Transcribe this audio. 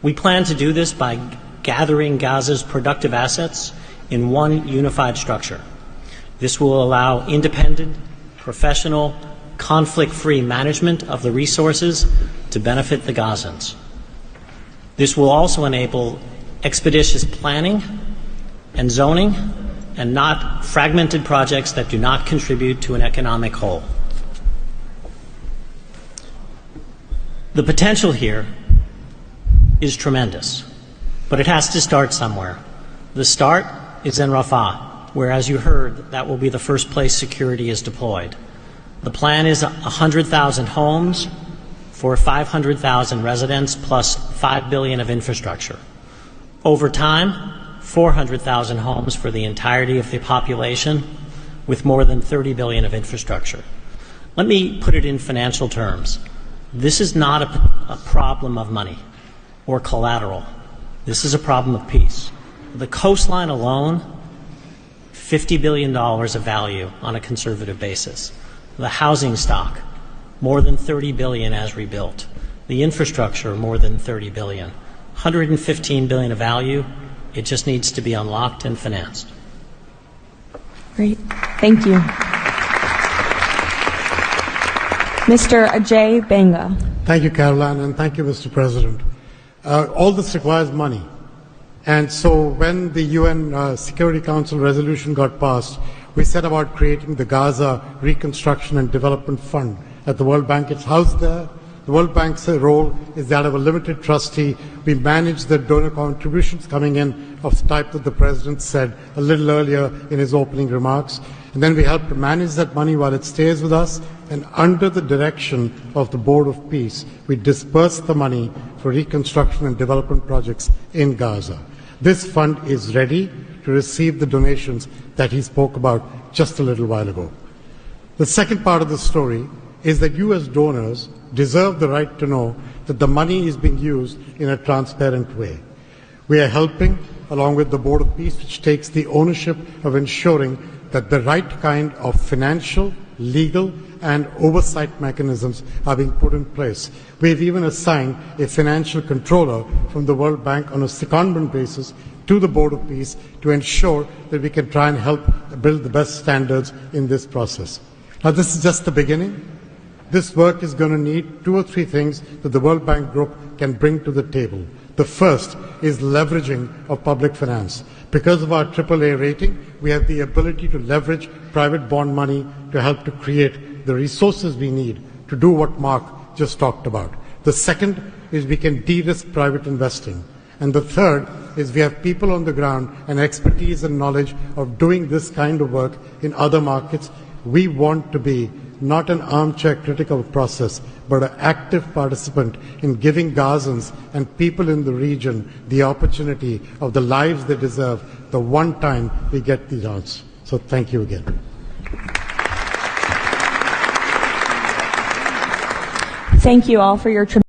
We plan to do this by gathering Gaza's productive assets in one unified structure. This will allow independent, professional, conflict-free management of the resources to benefit the Gazans. This will also enable expeditious planning and zoning and not fragmented projects that do not contribute to an economic whole. The potential here is tremendous, but it has to start somewhere. The start is in Rafah, where, as you heard, that will be the first place security is deployed. The plan is 100,000 homes for 500,000 residents plus $5 billion of infrastructure. Over time, 400,000 homes for the entirety of the population with more than $30 billion of infrastructure. Let me put it in financial terms. This is not a problem of money or collateral. This is a problem of peace. The coastline alone, $50 billion of value on a conservative basis. The housing stock, more than $30 billion as rebuilt. The infrastructure, more than $30 billion. $115 billion of value. It just needs to be unlocked and financed. Great. Thank you. Mr. Ajay Banga. Thank you, Caroline, and thank you, Mr. President. All this requires money. And so when the UN Security Council resolution got passed, we set about creating the Gaza Reconstruction and Development Fund at the World Bank. It's housed there. The World Bank's role is that of a limited trustee. We manage the donor contributions coming in of the type that the President said a little earlier in his opening remarks. And then we help to manage that money while it stays with us. And under the direction of the Board of Peace, we disperse the money for reconstruction and development projects in Gaza. This fund is ready to receive the donations that he spoke about just a little while ago. The second part of the story is that you as donors deserve the right to know that the money is being used in a transparent way. We are helping, along with the Board of Peace, which takes the ownership of ensuring that the right kind of financial, legal, and oversight mechanisms are being put in place. We've even assigned a financial controller from the World Bank on a secondment basis to the Board of Peace to ensure that we can try and help build the best standards in this process. Now, this is just the beginning. This work is going to need 2 or 3 things that the World Bank Group can bring to the table. The first is leveraging of public finance. Because of our AAA rating, we have the ability to leverage private bond money to help to create the resources we need to do what Mark just talked about. The second is we can de-risk private investing. And the third is we have people on the ground and expertise and knowledge of doing this kind of work in other markets. We want to be not an armchair critical process, but an active participant in giving Gazans and people in the region the opportunity of the lives they deserve the one time we get the chance. So thank you again. Thank you all for your